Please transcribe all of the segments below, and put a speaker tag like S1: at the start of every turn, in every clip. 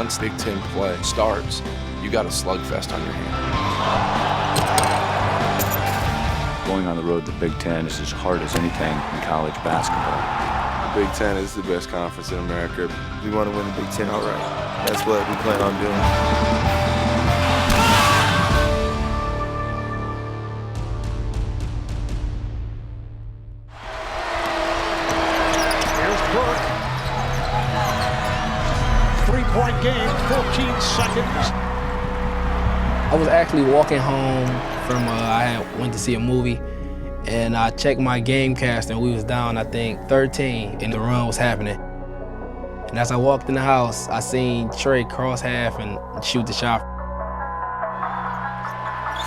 S1: once Big Ten play starts, you got a slugfest on your hands.
S2: Going on the road to the Big Ten is as hard as anything in college basketball.
S3: The Big Ten is the best conference in America. We want to win the Big Ten outright. That's what we plan on doing.
S4: Here's Burke. 3-point game, 14 seconds.
S5: I was actually walking home from, I went to see a movie, and I checked my game cast, and we was down, I think, 13, and the run was happening. And as I walked in the house, I seen Trey cross half and shoot the shot.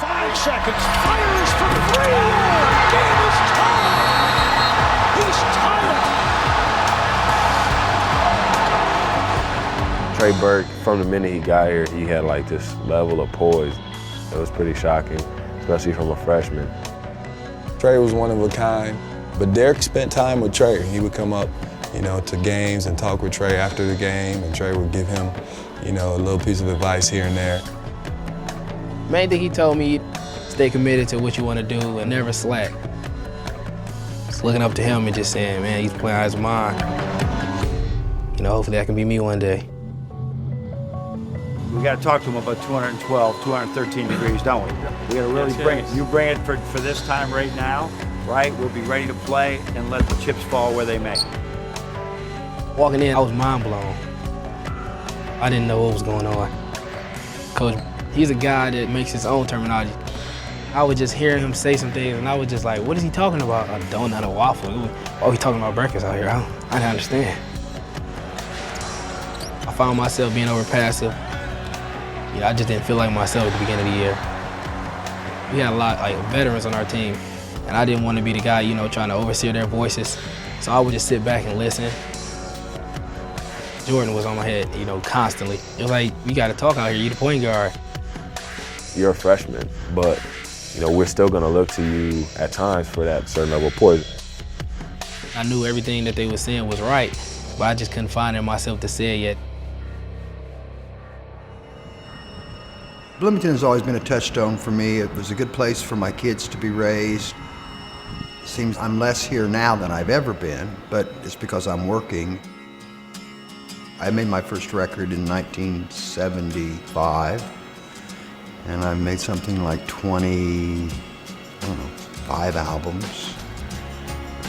S4: 5 seconds, fires for 3. Game is tied. He's tied.
S3: Trey Burke, from the minute he got here, he had like this level of poise. It was pretty shocking, especially from a freshman.
S6: Trey was one of a kind, but Derrick spent time with Trey. He would come up, to games and talk with Trey after the game, and Trey would give him, a little piece of advice here and there.
S5: Main thing he told me, stay committed to what you want to do and never slack. Just looking up to him and just saying, man, he's playing out his mind. Hopefully that can be me one day.
S7: We got to talk to him about 212, 213 degrees, don't we? We got to really bring it. You bring it for this time right now, right? We'll be ready to play and let the chips fall where they may.
S5: Walking in, I was mind blown. I didn't know what was going on. Coach, he's a guy that makes his own terminology. I would just hear him say some things, and I was just like, what is he talking about? A donut, a waffle? Oh, he's talking about breakfast out here. I didn't understand. I found myself being over passive. I just didn't feel like myself at the beginning of the year. We had a lot of veterans on our team, and I didn't want to be the guy, trying to overseer their voices. So I would just sit back and listen. Jordan was on my head, constantly. It was like, you got to talk out here. You're the point guard.
S3: You're a freshman, but we're still going to look to you at times for that certain level of poise.
S5: I knew everything that they were saying was right, but I just couldn't find it in myself to say it yet.
S8: Bloomington has always been a touchstone for me. It was a good place for my kids to be raised. It seems I'm less here now than I've ever been, but it's because I'm working. I made my first record in 1975, and I've made something like 5 albums.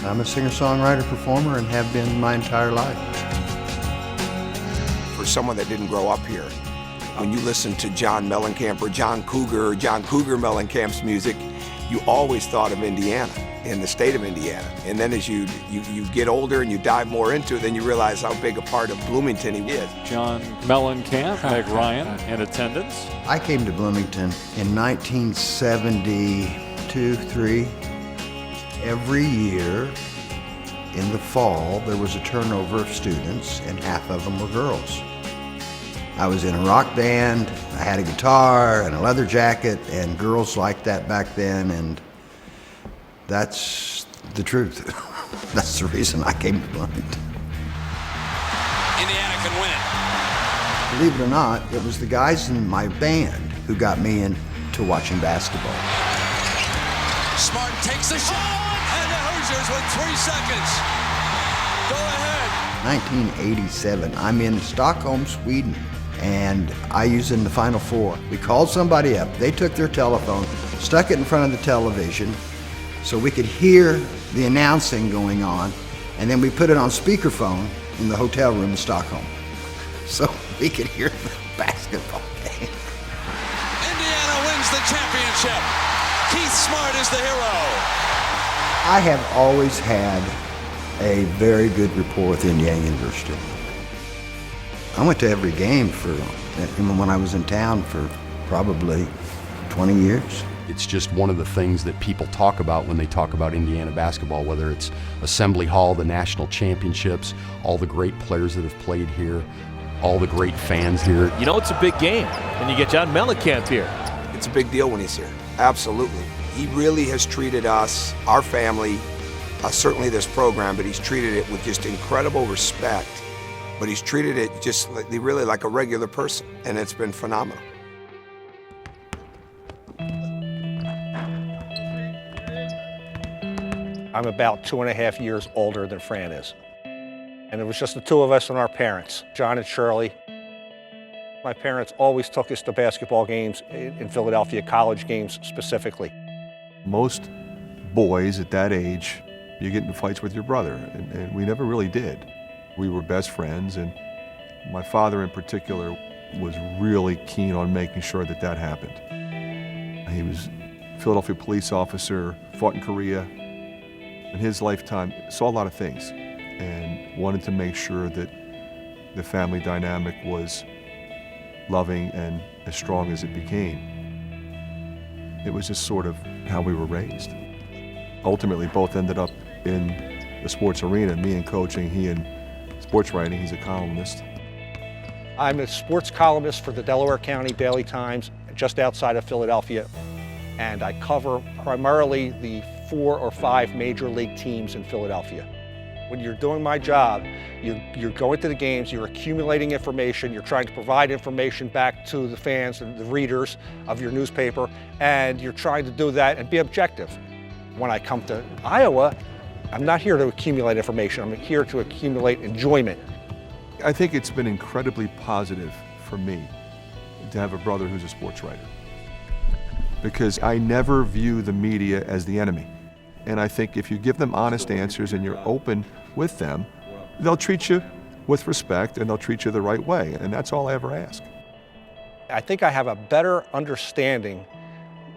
S8: I'm a singer-songwriter, performer, and have been my entire life.
S9: For someone that didn't grow up here, when you listen to John Mellencamp or John Cougar Mellencamp's music, you always thought of Indiana and the state of Indiana. And then as you get older and you dive more into it, then you realize how big a part of Bloomington he is.
S10: John Mellencamp, Meg Ryan in attendance.
S8: I came to Bloomington in 1972-3. Every year in the fall, there was a turnover of students, and half of them were girls. I was in a rock band, I had a guitar and a leather jacket, and girls liked that back then, and that's the truth. That's the reason I came to Bloomington.
S11: Indiana can win it.
S8: Believe it or not, it was the guys in my band who got me into watching basketball.
S11: Smart takes the shot, and the Hoosiers with 3 seconds. Go ahead.
S8: 1987, I'm in Stockholm, Sweden, and I used it in the Final Four. We called somebody up, they took their telephone, stuck it in front of the television so we could hear the announcing going on, and then we put it on speakerphone in the hotel room in Stockholm so we could hear the basketball game.
S11: Indiana wins the championship. Keith Smart is the hero.
S8: I have always had a very good rapport with Indiana University. I went to every game when I was in town for probably 20 years.
S12: It's just one of the things that people talk about when they talk about Indiana basketball, whether it's Assembly Hall, the national championships, all the great players that have played here, all the great fans here.
S13: It's a big game, and you get John Mellencamp here.
S9: It's a big deal when he's here, absolutely. He really has treated us, our family, certainly this program, but he's treated it with just incredible respect. but he's treated it just really like a regular person, and it's been phenomenal.
S14: I'm about 2.5 years older than Fran is. And it was just the two of us and our parents, John and Shirley. My parents always took us to basketball games in Philadelphia, college games specifically.
S15: Most boys at that age, you get into fights with your brother, and we never really did. We were best friends, and my father in particular was really keen on making sure that that happened. He was a Philadelphia police officer, fought in Korea. In his lifetime, saw a lot of things and wanted to make sure that the family dynamic was loving and as strong as it became. It was just sort of how we were raised. Ultimately, both ended up in the sports arena, me in coaching, he in sports writing. He's a columnist.
S14: I'm a sports columnist for the Delaware County Daily Times, just outside of Philadelphia, and I cover primarily the 4 or 5 major league teams in Philadelphia. When you're doing my job, you're going to the games, you're accumulating information, you're trying to provide information back to the fans and the readers of your newspaper, and you're trying to do that and be objective. When I come to Iowa, I'm not here to accumulate information, I'm here to accumulate enjoyment.
S15: I think it's been incredibly positive for me to have a brother who's a sports writer, because I never view the media as the enemy. And I think if you give them honest answers and you're open with them, they'll treat you with respect and they'll treat you the right way. And that's all I ever ask.
S14: I think I have a better understanding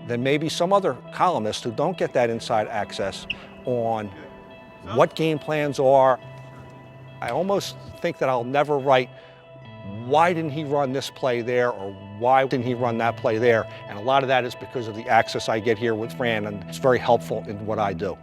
S14: than maybe some other columnists who don't get that inside access on what game plans are. I almost think that I'll never write, why didn't he run this play there, or why didn't he run that play there? And a lot of that is because of the access I get here with Fran, and it's very helpful in what I do.